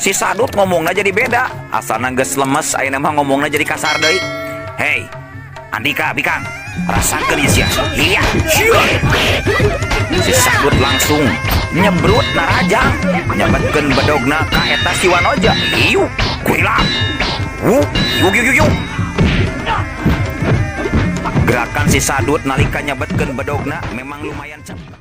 Si Sadut ngomongnya jadi beda. Asalna geus lemes, ayeuna mah ngomongnya jadi kasar deui. Hei, Andika, Bikang, rasakeun ieu sia. Iya. Si Sadut langsung nyebrut narajang, nyabetkeun bedogna ka eta si Wanoja. Iu, kuilang. Yuk. Gerakan si Sadut nalika nyabetkeun bedogna memang lumayan cepat.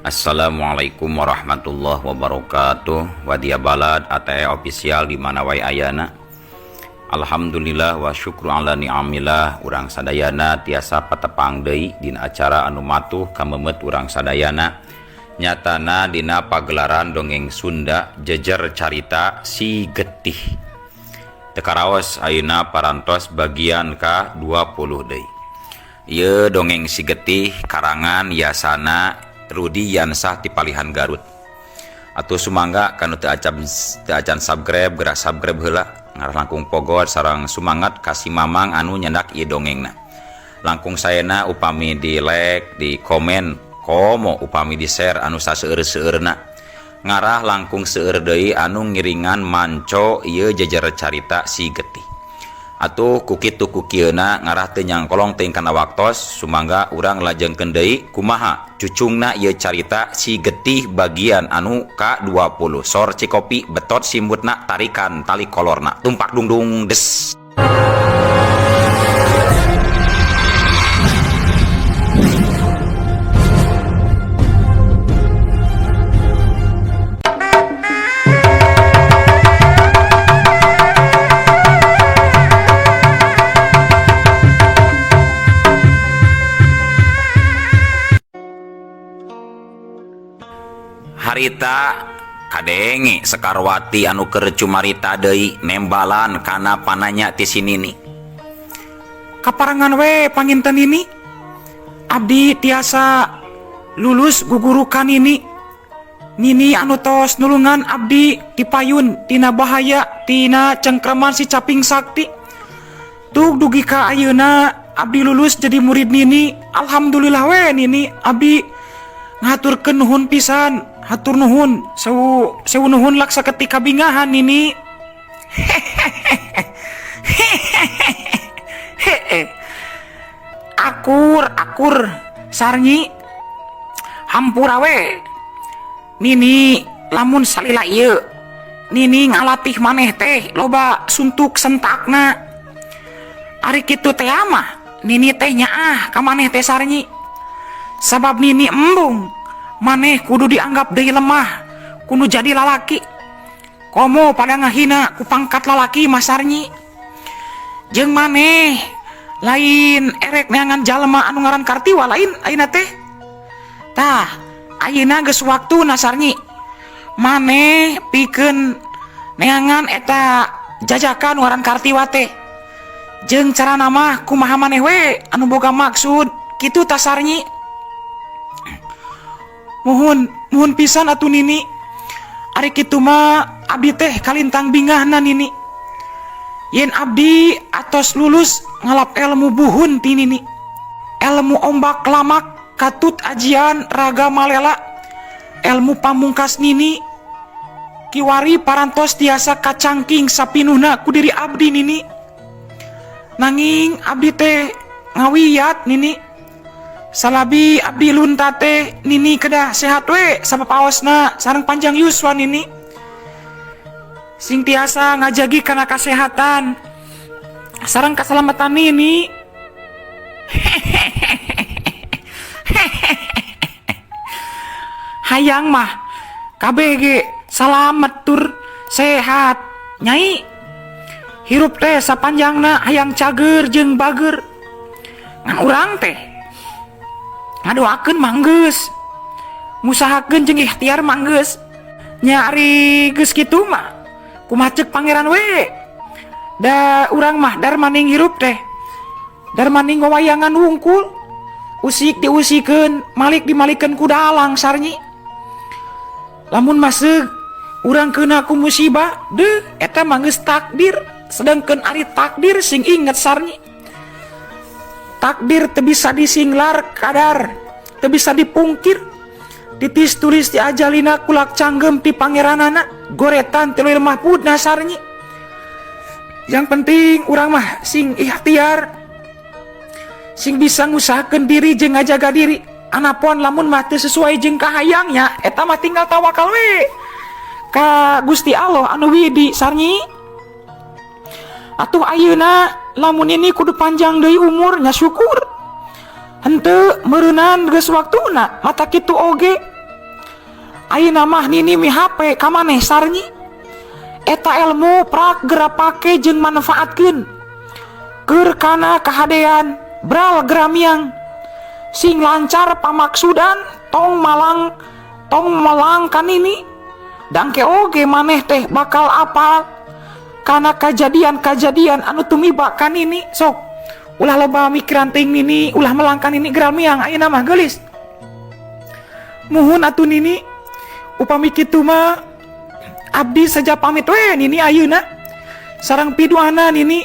Assalamualaikum warahmatullahi wabarakatuh. Wadia balad ATE official di mana wae ayana. Alhamdulillah wa syukru ala ni'amillah. Urang sadayana tiasa patepang deui dina acara anu matuh kamemet urang sadayana. Nyatana dina pagelaran dongeng Sunda jejer carita Si Getih. Tekaraos ayeuna parantos bagian ka-20 deui. Ieu dongeng Si Getih karangan Yasana Rudi Yansah ti Palihan Garut. Atuh sumangga kanu teu acan subscribe geura subscribe heula. Ngarah langkung pogot sareng sumangat kasih mamang anu nyendak ieu dongengna. Langkung saena upami di like, di komen, komo upami di share anu saseueur-seueurna. Ngarah langkung seueur deui anu ngiringan manco ieu jejer carita Si Getih. Atuh kukitu kukieuna ngarah teu nyangkolong teuing kana waktos sumangga urang lajengkeun deui kumaha cucungna ieu carita Si Getih bagian anu ka-20. Sor cikopi betot simbutna tarikan tali kolorna tumpak dungdung des. Harita kadenge Sekarwati anu keur cumarita deui nembalan kana pananya ti si Nini. Kaparangan we panginten Nini. Abdi tiasa lulus gugurukan Nini anu tos nulungan abdi dipayun tina bahaya tina cengkraman si Caping Sakti. Tug dugi ka ayeuna abdi lulus jadi murid Nini. Alhamdulillah we Nini, abdi ngaturkeun nuhun pisan. Hatur nuhun, sewu nuhun laksa ketika bingahan Nini. Akur sarnyi hampura we Nini, lamun salila ieu Nini ngalatih maneh teh loba suntuk sentakna. Ari kitu teh mah Nini teh nyaah ka maneh teh sarnyi. Sabab Nini embung maneh kudu dianggap deui lemah, kudu jadi lalaki. Komo pada ngahina ku pangkat lalaki masarnyi. Jeung maneh lain erek neangan jalma anu ngaran Kartiwa lain ayeuna teh. Tah, ayeuna geus waktuna sarnyi. Maneh pikeun neangan eta jajakan ngaran Kartiwa teh. Jeung carana mah kumaha maneh we anu boga maksud kitu tah sarnyi. Mohon pisan atuh Nini. Ari kitu mah abdi teh kalintang bingahna Nini. Yen abdi atos lulus ngalap ilmu buhun ti Nini. Ilmu ombak lamak, katut ajian, raga malela. Ilmu pamungkas Nini kiwari parantos tiasa kacangking sapinuhna ku diri abdi Nini. Nanging abdi teh ngawiyat Nini. Salabi abdi lunta teh Nini kedah sehat we sapapaosna sareng panjang yuswa Nini. Sing tiasa ngajagi kana kasehatan sareng kasalamatan Nini. Hayang mah kabeh ge salamet tur sehat nyai. Hirup teh sapanjangna hayang cager jeung bager. Ngan urang teh ngadoakeun manggeus, ngusahakeun jeung ikhtiar manggeus. Nyari geus kitu mah kumaha ceuk pangeran we. Da urang mah dar maning hirup teh dar maning wayangan wungkul, usik diusikeun, malik dimalikeun ku dalang sarnyi. Lamun maseg urang keuna ku musibah, deuh eta mah geus takdir. Sedangkan ari takdir sing inget sarnyi. takdir teu bisa disinglar kadar, teu bisa dipungkir. Titis tulis di ajalina kulak canggem ti pangeranana, goretan ti Lauhul Mahfuz nasarnyi. Yang penting urang mah sing ikhtiar, sing bisa ngusahakeun diri jeung ngajaga diri. Anapun lamun mah teu sesuai jeung kahayangnya, eta mah tinggal tawakal we ka Gusti Allah anu widi sarnyi. Atuh ayeuna lamun ini kudu panjang deui umurnya syukur. Henteu meureunan geus waktuna, mata kitu oge. Ayeuna mah nini mi HP ka maneh sarnyi. Eta ilmu prak geura pake jeung manfaatkeun. Keur kana kahadean, bral geramiang. Sing lancar pamaksudan tong malang kan ini. Dangke oge maneh teh bakal apal karena kejadian-kejadian anu tumiba kan ini. Sok ulah loba mikiran ting nini, ulah melangkan ini geramiang ayeuna mah geulis. Muhun atuh nini, upami kitu mah abdi saja pamit we nini ayeuna. Sareng piduana nini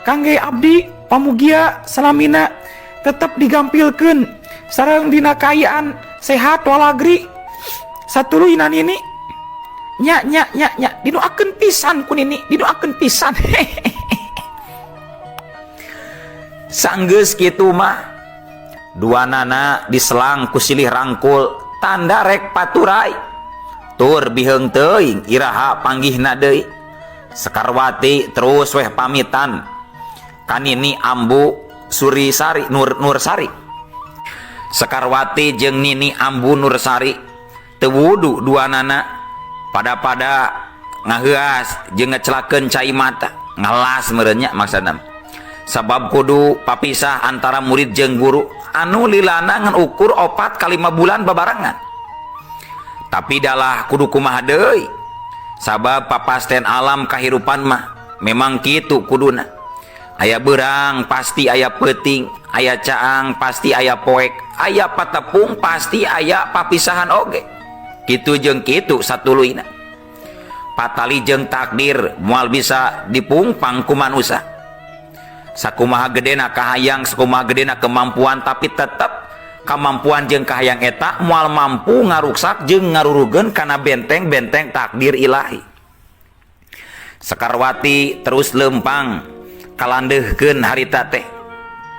kangge abdi pamugia salamina tetep digampilkeun sareng dina kaayaan sehat walagri. Satuluyna nini nya didoakeun pisan ku nini, didoakeun pisan. Sanggeus kitu mah duanana diselang ku silih rangkul tanda rek paturai. Tur biheung teuing iraha panggihna deui. Sekarwati terus weh pamitan kanini Ambu Surisari Nursari. Sekarwati jeung Nini Ambu Nursari teu wudu duanana pada ngaheuas jeung ngecelakeun cai mata, ngalas meureunnya maksudna. Sabab kudu papisah antara murid jeung guru anu lilana ngan ukur 4 kali 5 bulan babarengan. Tapi dalah kudu kumaha deui. Sabab papasten alam kahirupan mah memang kitu kuduna. Aya beurang pasti aya peuting, aya caang pasti aya poek, aya patepung pasti aya papisahan oge. Kitu jeung kitu satuluyna. Patali jeung takdir moal bisa dipungpang ku manusia. Sakumaha gedena kahayang, sakumaha gedena kemampuan, tapi tetep kemampuan jeung kahayang eta moal mampu ngaruksak jeung ngarurugeun kana benteng-benteng takdir ilahi. Sekarwati terus lempang kalandeuhkeun harita teh.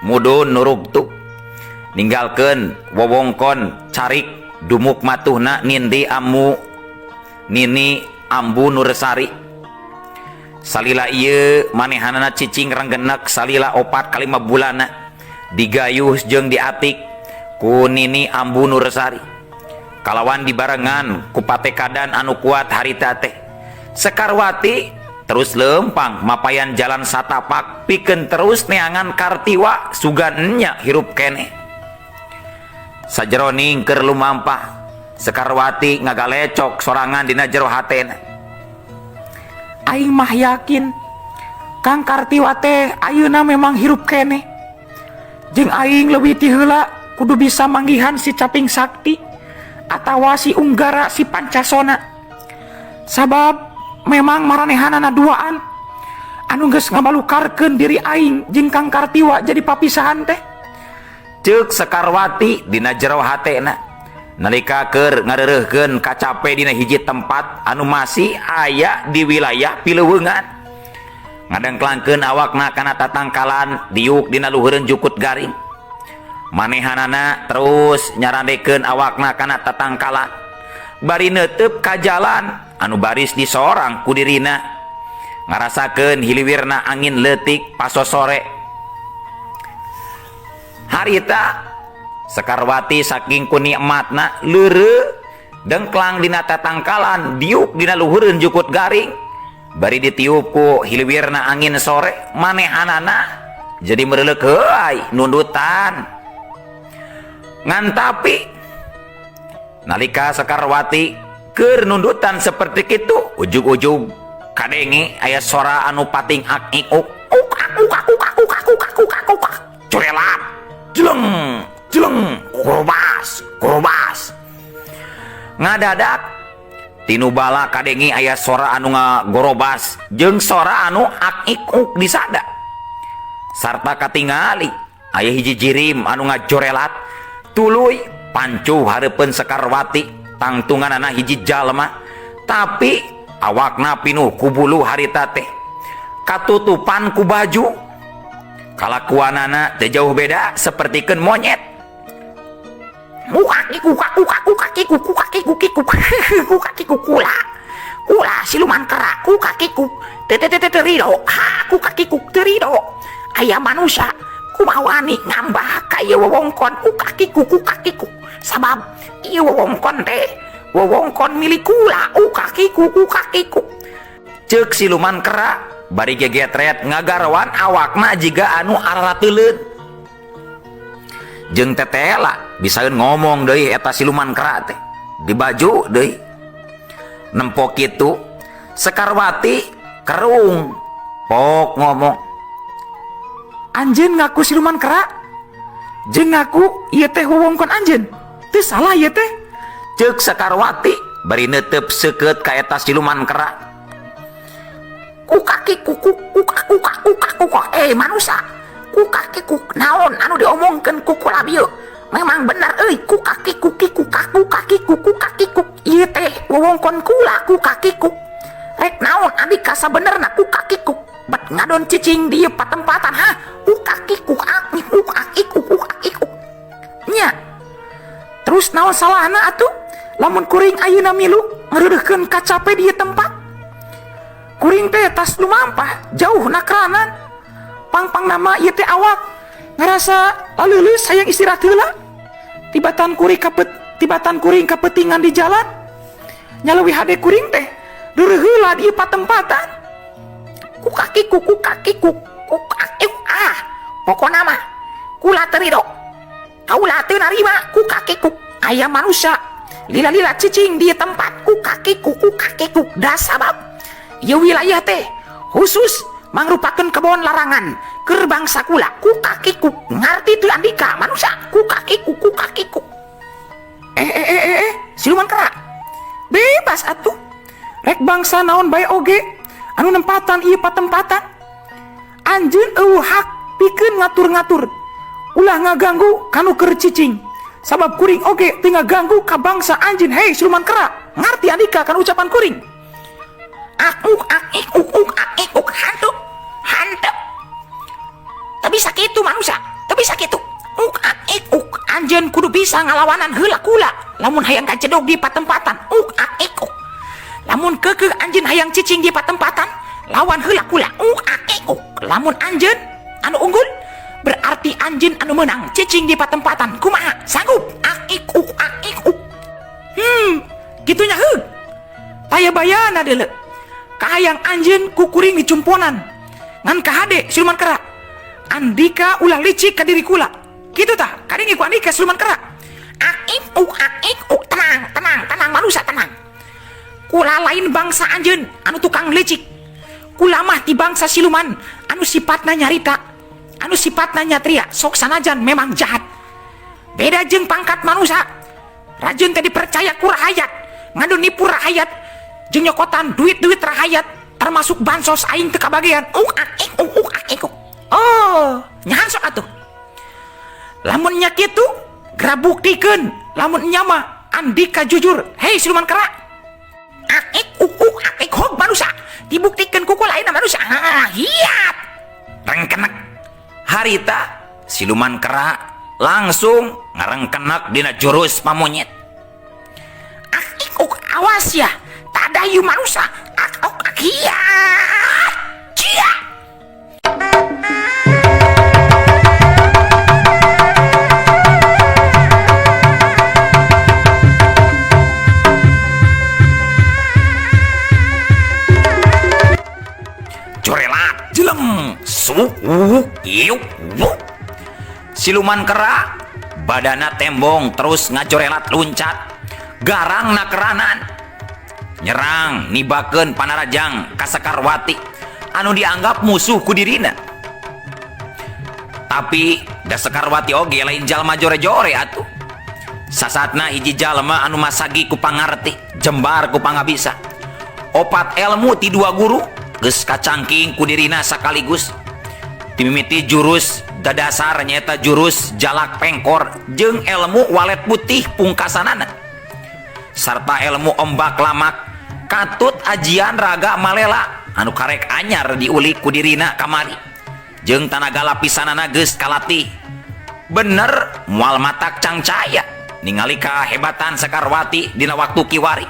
Mudun nurugtu ninggalkeun wewengkon carik dumuk matuhna Nini Ambu Nursari. Salila ieu manehanana cicing renggenek salila 4 kali 5 bulanna digayuh jeung diatik ku Nini Ambu Nursari. Kalawan dibarengan ku patekadan anu kuat harita teh. Sekarwati terus lempang mapayan jalan satapak pikeun terus neangan kartiwa sugannya hirup keneh. Sajeroning keur lumampah Sekarwati ngagalecok sorangan dina jero hatena. Aing mah yakin Kang Kartiwa teh ayeuna memang hirup keneh. Jeung aing leuwih ti heula kudu bisa manggihan si Caping Sakti atawa si Unggara si Pancasona. Sabab memang maranehanana duaan anu geus ngabalukarkeun diri aing jeung Kang Kartiwa jadi papisahan teh. Ceuk Sekarwati dina jero hatena nalika keur ngareureuhkeun kacape dina hiji tempat anu masih aya di wilayah Pileuweungan. Ngadengklangkeun awakna kana tatangkalan diuk dina luhureun jukut garing. Manehanana terus nyarandekeun awakna kana tatangkalan. Bari neuteup ka jalan anu baris disorang ku dirina. Ngarasakeun hiliwirna angin leutik pasosore. Harita Sekarwati saking ku nikmatna leureuh dengklang dina tatangkalan diuk dina luhureun jukut garing. Bari ditiup ku hiliwirna angin sore manehanana jadi meureuleuk heuai nundutan. Ngan tapi nalika Sekarwati keur nundutan seperti kitu ujug-ujug kadenge aya sora anu pating ak-ik-uk curelat jeleng korobas ngadadak tinu bala kadenge aya sora anu ngagorobas jeung sora anu ak-ik-uk disada sarta katingali aya hiji jirim anu ngajorelat tuluy pancu hareupeun Sekarwati tangtunganana hiji jalma tapi awakna pinuh ku bulu harita teh katutupan ku baju kalakuanana teu jauh beda sapertikeun monyet kukakiku kula siluman kera kukakiku terido kukakiku terido aya manusia kumawani ngambah ka ieu wewengkon kukakiku sabab ieu wewengkon teh wewengkon milik kula kukakiku ceuk siluman kera bari gegetret ngagarwan awakna jiga anu ararateuleun jeung tetela bisaeun ngomong deui eta siluman kera teh di baju deui nempok kitu Sekarwati kerung pok ngomong anjeun ngaku siluman kera jeung ngaku ieu teh wewengkon anjeun teu salah ieu teh ceuk Sekarwati bari neuteup seukeut ka eta siluman kera kukakiku manusia kukakiku naon anu diomongkeun ku kula bieu memang benar euy kukakiku ieu teh wewengkon kula kukakiku rek naon andika sabenerna kukakiku bet ngadon cicing di patempatan ha kukakiku nya terus naon salahna atuh lamun kuring ayeuna milu ngeureureuhkeun kacape di tempat kuring teh tas lumampah jauh nakranan pang nama ieu teh awak ngarasa laleuleuh hayang istirahat heula tibatan kuring kapetingan di jalan nyaleuwih hade kuring teh deureuk heula di patempatan kukakiku pokona mah kula terido kaula teu narima kukakiku aya manusia lila-lila cicing di tempat kukakiku da sabab ieu wilayah teh khusus mangrupakeun kebon larangan keur bangsa kula kukakiku ngarti teu andika manusia kukakiku siluman kera bebas atuh rek bangsa naon bae oge anu nempatan ieu patempatan anjeun eueuh hak pikeun ngatur-ngatur ulah ngaganggu kanu keur cicing sabab kuring oge teu ngaganggu ka bangsa anjeun hei siluman kera ngarti andika kan ucapan kuring hantu tapi sakitu manusia tapi sakitu anjeun kudu bisa ngalawanan heula kula lamun hayang kacedog di patempatan lamun keukeuh anjeun hayang cicing di patempatan lawan heula kula lamun anjeun anu unggul berarti anjeun anu menang cicing di patempatan kumaha sanggup gitunya heug taya-bayana deuleu kahayang anjeun ku kuring dicumponan ngan kahade siluman kera andika ulah licik ka diri kula kitu tah kadenge ku andika siluman kera tenang manusia tenang kula lain bangsa anjeun anu tukang licik kula mah ti bangsa siluman anu sifatna nyarita anu sifatna nyatria sok sanajan memang jahat beda jeung pangkat manusia rajin teh dipercaya ku rahayat ngadu nipu rahayat jeung nyokotan duit-duit rahayat termasuk bansos aing teu kabagean nyahan sok atuh lamun nya kitu geura buktikeun lamun nya mah andika jujur hei siluman kera hog manusia dibuktikeun ku kula ayeuna manusia hiat rengkenek harita siluman kera langsung ngarengkenek dina jurus pamonyet awas ya tadayu manusia hiat cia jorelat jeleng siluman kera badana tembong terus ngajorelat luncat garang nakeranan nyerang nibakeun panarajang ka Sekarwati anu dianggap musuh ku dirina tapi da Sekarwati oge lain jalma jore-jore atuh sasatna hiji jalma anu masagi ku pangarti jembar ku pangabisa opat ilmu ti dua guru geus kacangking ku dirina sakaligus timimiti jurus tadasar nyata jurus jalak pengkor jeung ilmu walet putih pungkasanana sarta ilmu ombak lamak katut ajian raga malela anu karek anyar diulik ku dirina kamari jeung tanaga lapisanana geus kalatih bener moal matak cangcaya ningali kahebatan Sekarwati dina waktu kiwari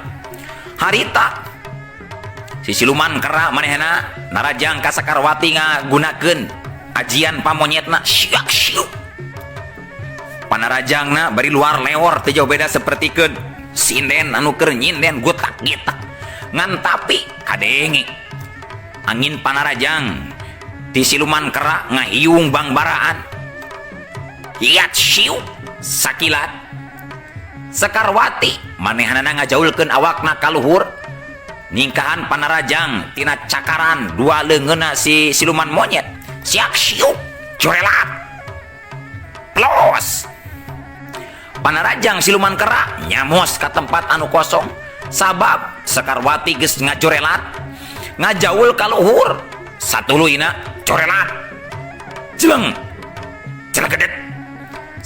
harita si siluman kera manehna narajang ka Sekarwati ngagunakeun ajian pamonyetna syak syuk panarajangna bari luar lewor teu jauh beda sapertikeun sinden anu keur nyinden gutak-gitak ngan tapi kadenge angin panarajang ti siluman kera ngahiung bangbaraan hiat syuk sakilat Sekarwati manehna ngajaulkeun awakna ka luhur ningkahan panarajang tina cakaran dua leungeunna si siluman monyet siak syuk corelat plos panarajang siluman kera nyamos ka tempat anu kosong sabab Sekarwati geus ngacorelat ngajaul ka luhur satuluyna corelat jeleng celegedet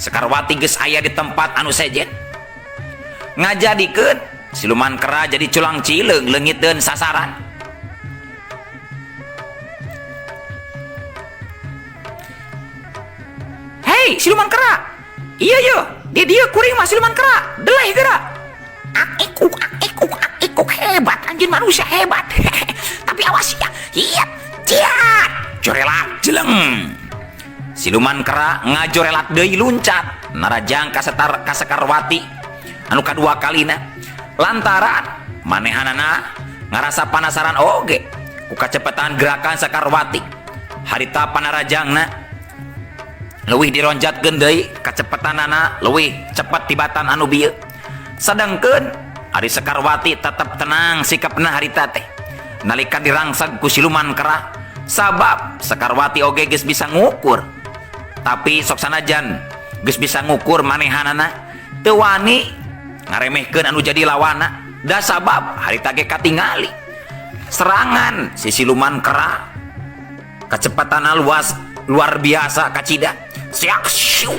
Sekarwati geus aya di tempat anu sejen ngajadikeun siluman kera jadi culang cileung leungiteun sasaran hei siluman kera iya dia kuring mah siluman kera deleh geura akikuk hebat anjing manusia hebat tapi awas ya iya ciat corelat jeleng siluman kera ngajorelat deui luncat narajang ka Sekarwati anu kadua kalina lantaran manehanana ngarasa panasaran oge ku kacepetan gerakan Sekarwati harita panarajangna leuwih dironjatkeun deui kacepetanana leuwih cepet tibatan anu bieu sadangkeun ari Sekarwati tetep tenang sikapna harita teh nalika dirangsag ku siluman kera sabab Sekarwati oge geus bisa ngukur tapi sok sanajan geus bisa ngukur manehanana teu wani ngaremehkeun anu jadi lawana da sabab harita ge katingali serangan si siluman kera kecepatanna luar biasa kacida siak syuk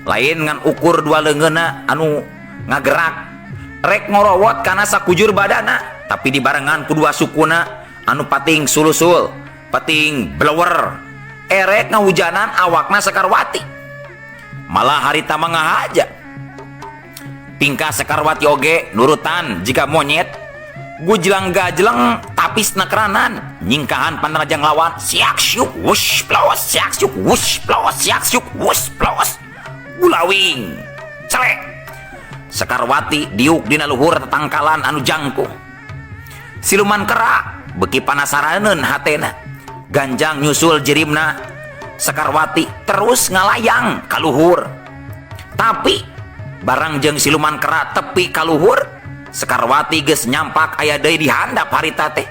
lain ngan ukur dua leungeunna anu ngagerak rek ngorowot kana sakujur badana tapi dibarengan ku dua sukuna anu pating sulusul pating blower erek ngahujanan awakna Sekarwati malah harita mangahaja tingkah Sekarwati oge nurutan jika monyet gujlang gajleng tapisna keranan nyingkahan panarajang lawan siak syuk wush plos siak syuk wush plos siak syuk wush plos gulawing celek Sekarwati diuk dina luhur tetangkalan anu jangkung siluman kera beki panasaraneun hatena ganjang nyusul jerimna Sekarwati terus ngalayang ka luhur tapi barang jeung siluman kera tepi ka luhur Sekarwati geus nyampak aya deui di handap harita teh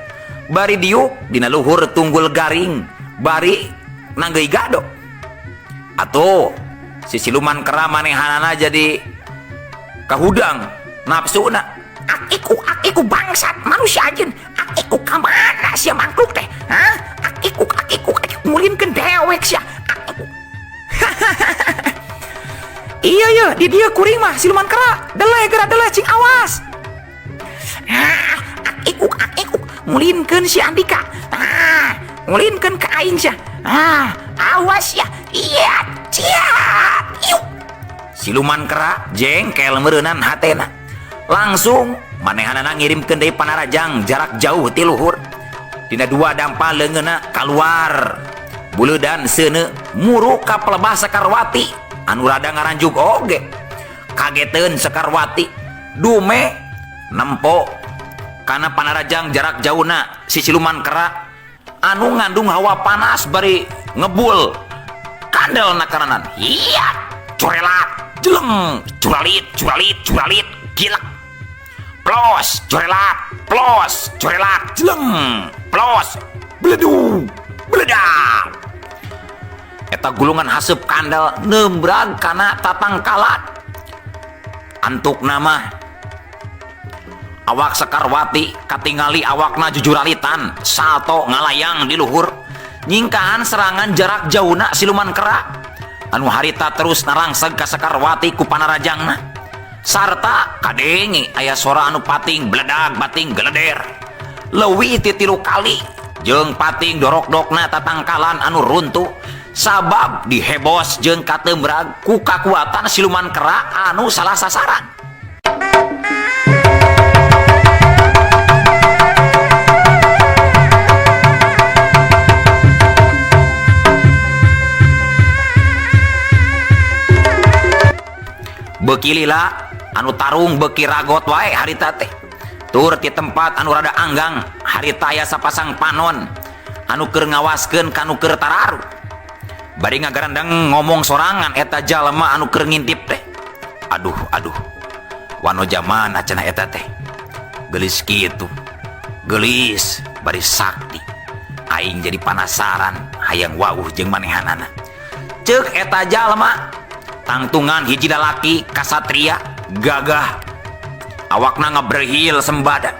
bari diuk dina luhur tunggul garing bari nanggeui gado atuh si siluman kera manehanana jadi kahudang nafsuna akiku bangsat manusia ajeun akiku ka mana sia mangkluk teh hah akiku mulinkeun dewek sia akiku iya di dia kuring mah siluman kera deleh cing awas akiku mulinkeun si Andika mulinkeun ka aing sia awas ya iya ciat yuk siluman kera jengkel meureunnan hatena langsung manehanana ngirimkeun deui panarajang jarak jauh ti luhur dina dua dampa leungeunna kaluar buleudan seuneu muru ka pelebah Sekarwati anu rada ngaranjuk oge kageteun Sekarwati dume nempo kana panarajang jarak jauhna si siluman kera anu ngandung hawa panas bari ngebul kandelna karanan iya corelat jeleng curalit gila plos corelat jeleng plos bledu bledak eta gulungan haseup kandel nembrag kana tatangkalan antuk nama awak Sekarwati katingali awakna jujuralitan salto ngalayang di luhur nyingkahan serangan jarak jauhna siluman kera anu harita terus narangseg ka Sekarwati ku panarajangna sarta kadenge aya sora anu pating bledag bating geleder leuwih ti 3 kali jeung pating dorok-dokna tatangkalan anu runtuh sabab dihebos jeung katembrag ku kakuatan siluman kera anu salah sasaran. Beuki lila anu tarung beuki ragot wae harita teh tur ti tempat anu rada anggang harita aya sapasang panon anu keur ngawaskeun kanu keur tararu bari ngagarandang ngomong sorangan eta jalma anu keur ngintip teh aduh wano jamana cenah eta teh geulis kitu geulis bari sakti aing jadi penasaran hayang wauh jeung manehanana ceuk eta jalma tangtungan hiji lalaki kasatria gagah awakna ngabrehil sembada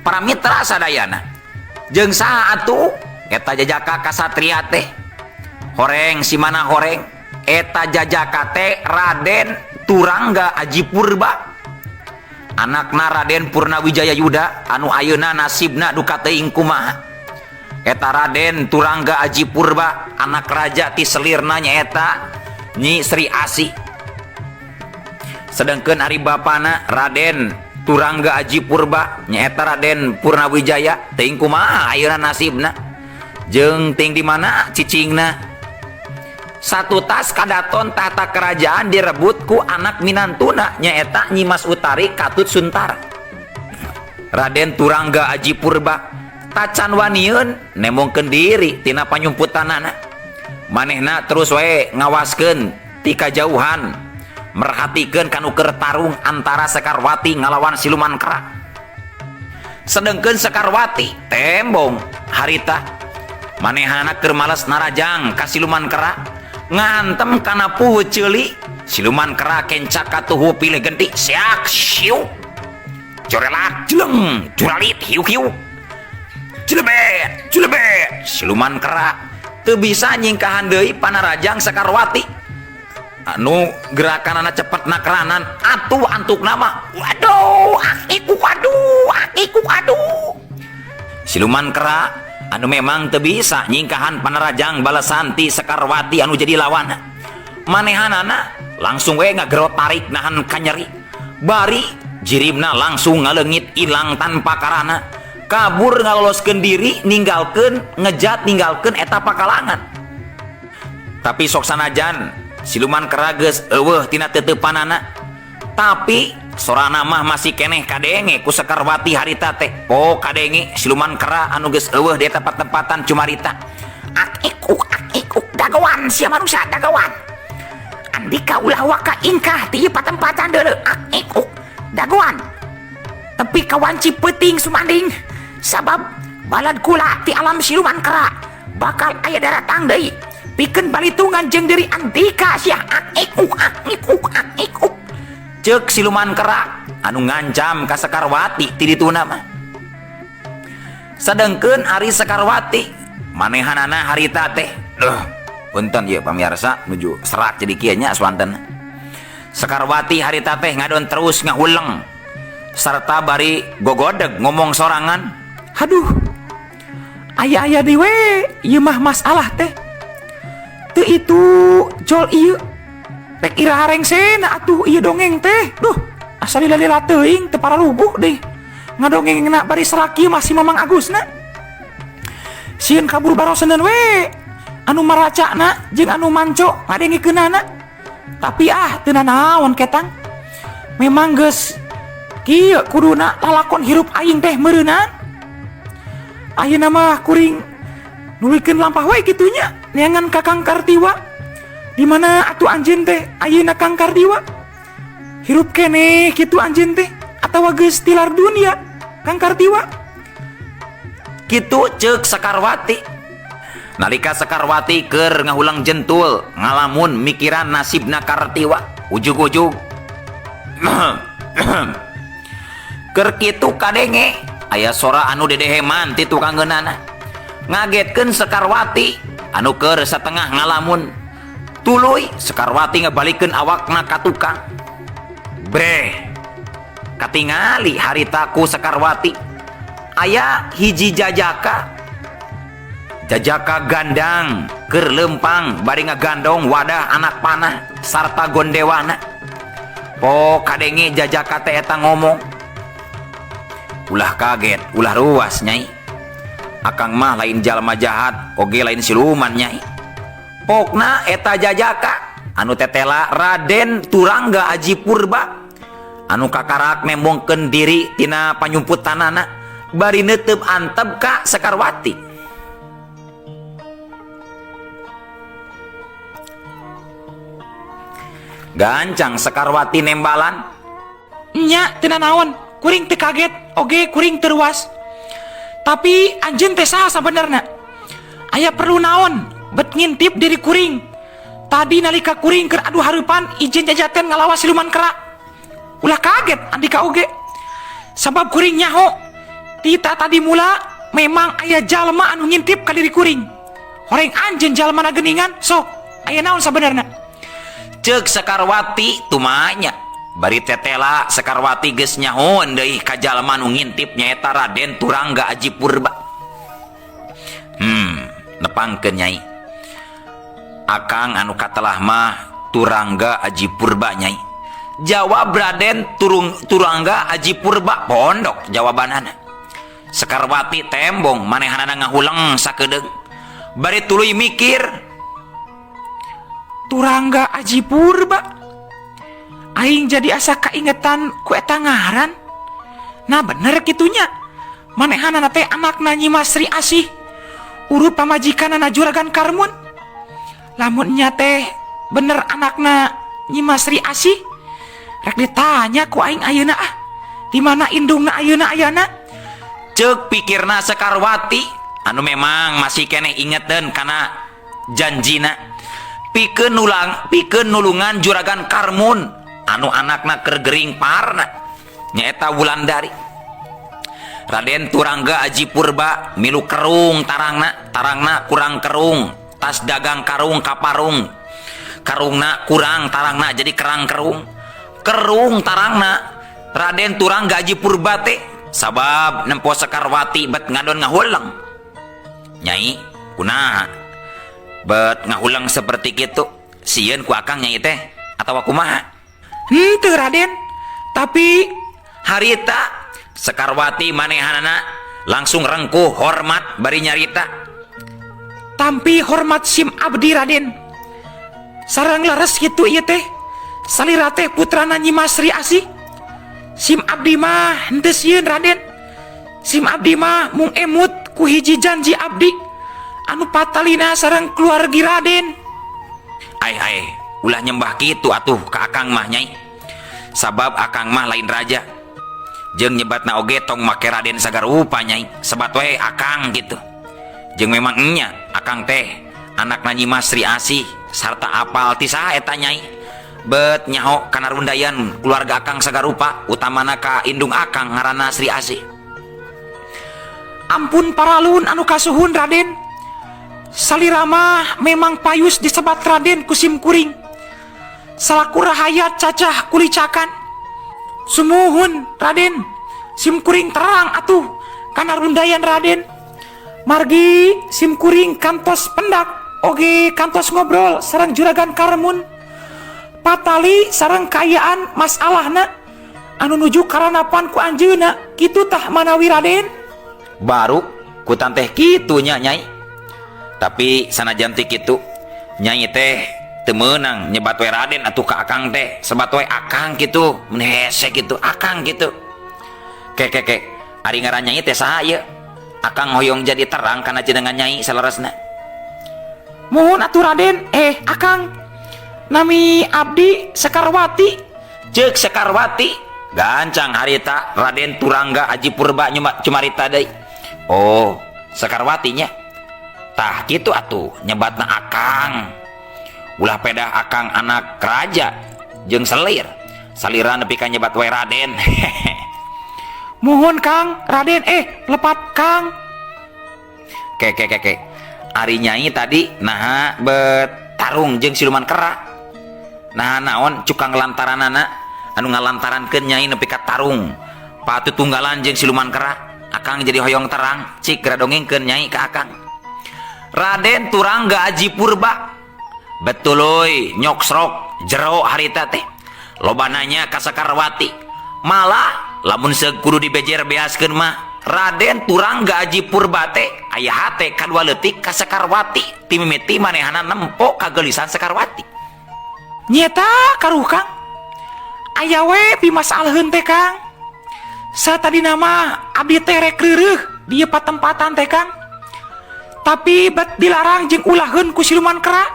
para mitra sadayana jeung saha atuh eta jajaka kasatria teh horeng si mana horeng eta jajaka teh Raden Turangga Aji Purba anakna Raden Purnawijaya Yuda anu ayeuna nasibna duka teuing kumaha eta Raden Turangga Aji Purba anak raja ti selirna nyaeta Nyi Sri Asi sedangkeun ari bapana Raden Turangga Aji Purba nyaeta Raden Purnawijaya teuing kumaha ayeuna nasibna jeung ting di mana cicingna satu tas kadaton tahta kerajaan direbut ku anak minantuna nyaeta Nyi Mas Utari Katut Suntara. Raden Turangga Aji Purba tacan wanieun nemongkeun diri tina panyumputanana manehna terus wae ngawaskeun ti kajauhan merhatikeun kanu keur tarung antara Sekarwati ngalawan siluman kera sedengkeun Sekarwati tembong harita manehana keur males narajang ka siluman kera ngantem kana pueuh ceuli siluman kera kencak katuhu pilih genti siak siu corelak jeleng curalit hiu-hiu Julebet siluman kera teu bisa nyingkahan deui panarajang Sekarwati anu gerakanana cepet nakeranan atuh antuk nama waduh akiku aduh siluman kera anu memang teu bisa nyingkahan panarajang balasanti Sekarwati anu jadi lawan manehanana langsung we ngagerot tarik nahan kanyeri bari jirimna langsung ngaleungit ilang tanpa karana kabur ngaloloskeun diri ninggalkeun ninggalkeun eta pakalangan tapi sok sanajan siluman kera geus eueuh tina teutepanana tapi sorana mah masih keneh kadenge ku Sekarwati harita teh kadenge siluman kera anu geus eueuh di tempat-tempatan cumarita akikuk dagawan sia manusia dagawan andika ulah waka ingkah ti patempatan deuleu akikuk dagawan tapi kawanci peuting sumanding sabab balad kula ti alam siluman kera bakal aya daratang deui pikeun balitungan jeung diri andika sia akikuk ceuk siluman kera anu ngancam ka Sekarwati ti dituna mah sadengkeun ari Sekarwati manehanana harita teh punten ieu pamirsa nuju serak jadi kieu nya swanten Sekarwati harita teh ngadon terus ngahuleng serta bari gogodeg ngomong sorangan aduh aya deui we ieu mah masalah teh teu itu jol ieu rek ira harengsena atuh ieu dongeng teh duh asa lila-lila teuing teu paralubuh deh ngadongengna bari serak ieu masih Mamang Agusna sieun kabur baroseun we anu maracana jeung anu manco ngadengikeunana tapi teu nanaon ketang memang geus kieu kuduna lalakon hirup aing teh meureunan ayeuna mah kuring nulikeun lampah we kitu nya neangan ka Kang Kartiwa di mana atuh anjeun teh ayeuna Kang Kartiwa hirup keneh kitu anjeun teh atawa geus tilar dunia Kang Kartiwa kitu ceuk Sekarwati nalika Sekarwati keur ngahulang jentul ngalamun mikiran nasibna Kartiwa ujug-ujug keur kitu kadenge aya sora anu dedeheman ti tukang geunana ngagetkeun Sekarwati anu keur satengah ngalamun. Tuluy Sekarwati ngebalikeun awakna ka tukang. Bre, katingali haritaku Sekarwati aya hiji jajaka gandang keur lempang bari ngagandong wadah anak panah sarta gondewana. Po kadenge jajaka teh eta ngomong, ulah kaget ulah ruas nyai, akang mah lain jalma jahat oge lain siluman nyai. Pokna eta jajaka anu tetela Raden Turangga Aji Purba anu kakarak nembongkeun diri tina panyumputanana bari neuteub antep ka Sekarwati. Gancang Sekarwati nembalan, Nya teu naon, kuring teu kaget oge kuring teu ruas. Tapi anjeun teh saha sabenerna? Aya perlu naon bet ngintip diri kuring? Tadi nalika kuring keur adu hareupan ijeun jajaten ngalawas siluman kera. Ulah kaget andika oge. Sabab kuring nyaho tita tadi mula memang aya jalma anu ngintip ka diri kuring. Horeng anjeun jalmana geuningan, sok aya naon sabenerna? Ceuk Sekarwati tumanya bari tetela Sekarwati geus nyahoan deui ka jalma nu ngintip nyaeta Raden Turangga Aji Purba. Nepangkeun nyai, akang anu katelah mah Turangga Aji Purba nyai. Jawab Raden Turangga Aji Purba, pondok jawabanana. Sekarwati tembong manehanana ngahuleng sakedeung bari tuluy mikir, Turangga Aji Purba, aing jadi asa kaingetan ku eta ngaran. Nah bener kitunya, manehanana teh anakna Nyi Mas Sri Asih, urut pamajikanana Juragan Karmun. Lamun nya teh bener anakna Nyi Mas Sri Asih, rek ditanya ku aing ayeuna di mana indungna ayeuna ayana. Ceuk pikirna Sekarwati anu memang masih keneh ingeteun kana janjina. Pikeun nulungan Juragan Karmun anu anakna keur gering parna nyaeta Wulandari. Raden Turangga Aji Purba milu kerung tarangna kurang kerung, tas dagang karung kaparung, karungna kurang tarangna jadi kerang kerung tarangna Raden Turangga Aji Purba teh sabab nempo Sekarwati bet ngadon ngahulang. Nyai kunaha bet ngahulang seperti gitu sieun ku akang nyai teh atawa kumaha? Henteu Raden, tapi harita Sekarwati manehanana langsung rengkuh hormat bari nyarita. tampi hormat sim abdi Raden. Sareng leres kitu ieu teh salira teh putrana Nyi Mas Sri Asih. Sim abdi mah henteu sieun Raden. Sim abdi mah mung emut ku hiji janji abdi anu patalina sareng keluargi Raden. Ai ulah nyembah kitu atuh ka akang mah nyai. Sabab akang mah lain raja. Jeung nyebatna oge tong make Raden sagarupa nyai. Sebat we akang gitu. Jeung memang nya akang teh anakna Nyi Mas Sri Asih sarta apal ti saha eta nyai. Bet nyaho kana rundayan keluarga akang sagarupa utamana ka indung akang ngaranna Sri Asih. Ampun paralun anu kasuhun Raden. Salira mah memang payus disebat Raden ku sim kuring. Salaku rahayat cacah kulicakan. Sumuhun Raden, sim kuring terang atuh kana rundayan Raden. Margi sim kuring kantos pendak oge kantos ngobrol sareng Juragan Karmun. Patali sareng kayaan masalahna anu nuju karanapan ku anjeuna kitu tah manawi Raden. Baru ku tanteh kitu nya nyai. Tapi sanajan ti kitu nyai teh teu meunang nyebat we Raden atuh ka akang teh sebat we akang kitu mun hese kitu akang kitu. Ke ari ngaran nyai teh saha ieu? Akang hoyong jadi terang kana jenengan nyai saleresna. Mohon atuh Raden, akang nami abdi Sekarwati. Ceuk Sekarwati gancang harita Raden Turangga Aji Purba cumarita deui. Oh, Sekarwati nya. Tah kitu atuh nyebatna akang. Ulah pedah akang anak raja jeung selir. Salira nepi ka nyebat we Raden. Mohon Kang, Raden lepat Kang. Ke. Ari Nyai tadi nah betarung jeung siluman kera. Nah naon cukang lantaranana anu ngalantarankeun Nyai nepi ka tarung patutunggalan jeung siluman kera. Akang jadi hoyong terang cik radongengkeun Nyai ka Akang. Raden Turangga Aji Purba betul euy nyoksrok jero harita teh loba nanya ka Sakarwati, malah lamun seug kudu dibejer beaskeun mah Raden Turangga Aji Purba teh aya hate kadua leutik ka Sakarwati ti mimiti manehna nempo kagelisan Sakarwati. Nyeta karuh Kang, aya we pimasalheun teh Kang. Satadi nama abdi teh rek reureuh di patempatan teh Kang, tapi bet dilarang jeung ulaheun ku siluman kera.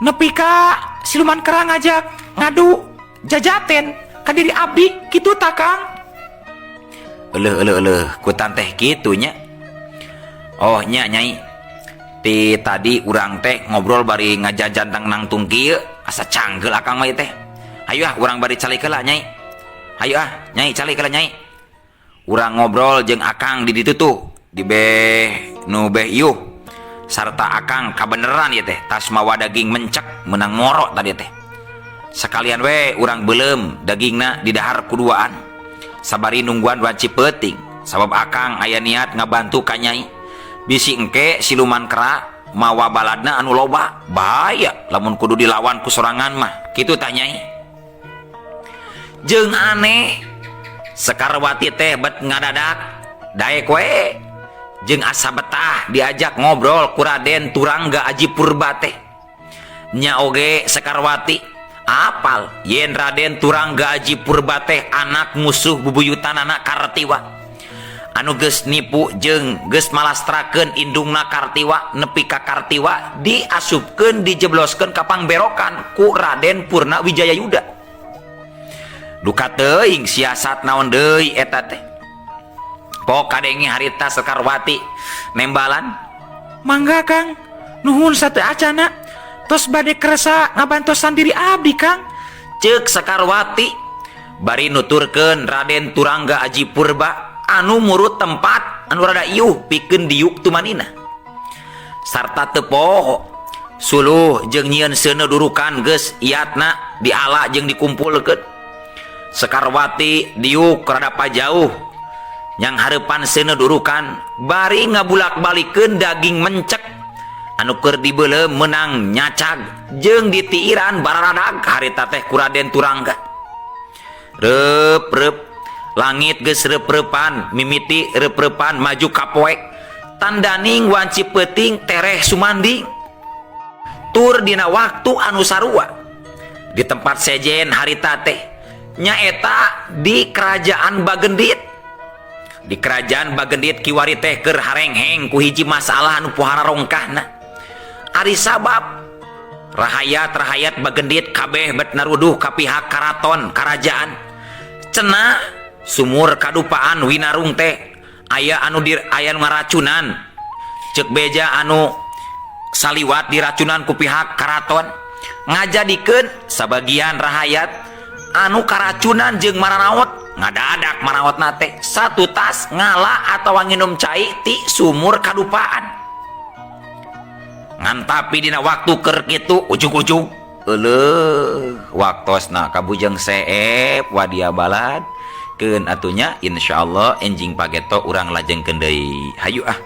Nepi ka siluman kera ngajak ngadu jajaten ka diri abdi kitu ta Kang. Eleuh kutan teh kitu nya. Oh nya Nyai, ti tadi urang teh ngobrol bari ngajajan nangtung kieu asa canggel Akang mah teh. Hayu ah urang bari cali heula Nyai. Hayu ah Nyai cali heula Nyai. Urang ngobrol jeung Akang di ditu tuh di beh nu beh ieuh sarta Akang kabeneran ya teh tas mawa daging mencek menang ngorok tadi teh. Sekalian we urang beuleum dagingna di dahar kuduaan sabari nungguan wanci peuting sabab Akang aya niat ngabantu ka Nyai. Bisi engke siluman kera mawa baladna anu loba bahaya lamun kudu dilawan ku sorangan mah kitu tah Nyai. Jeung aneh Sakarwati teh bet ngadadak daek we jeung asa betah diajak ngobrol ku Raden Turangga Aji Purba teh. Nya oge Sakarwati apal yen Raden Turangga Aji Purba teh anak musuh bubuyutanana Kartiwa anu geus nipu jeung geus malastrakeun indungna Kartiwa nepi ka Kartiwa diasupkeun dijebloskeun ka pangberokan ku Raden Purnawijaya Yuda. Duka teuing siasat naon deui eta teh. Pok kadenge harita Sakarwati nembalan. Mangga Kang, nuhun sateu acana tos bade kersa ngabantosan diri abdi Kang. Ceuk Sakarwati bari nuturkeun Raden Turangga Aji Purba anu murut tempat anu rada ieuh pikeun diuk tumanina. Sarta teu poho suluh jeung nyieun seuneu durukan geus iatna diala jeung dikumpulkeun. Sakarwati diuk rada pajauh yang hareupan seuneu durukan bari ngabulak-balikeun daging mencek anu keur dibeuleum meunang nyacag jeung ditiiran bararadag harita teh ku Raden Turangga. Reup langit geus reup-reupan mimiti reup-reupan maju kapoek tandaning wanci peuting tereh sumanding. Tur dina waktu anu sarua di tempat sejen harita teh nyaeta di kerajaan Bagendit. Di kerajaan Bagendit kiwari teh keur harengheng ku hiji masalah anu pohara rongkahna. Ari sabab rahayat Bagendit kabeh bet naruduh ka pihak karaton karajaan. Cenah sumur kadupaan winarung teh aya anu aya ngaracunan. Ceuk beja anu saliwat diracunan ku pihak karaton ngajadikeun sabagian rahayat anu karacunan jeung maranaot ngadadak maraotna teh satu tas ngala atawa nginum cai ti sumur kadupaan. Ngan tapi dina waktu keur kitu ujug-ujug eleuh waktosna kabujeng seep wadia balad keun atunya insyaallah enjing pageto urang lajengkeun deui. Hayu ah.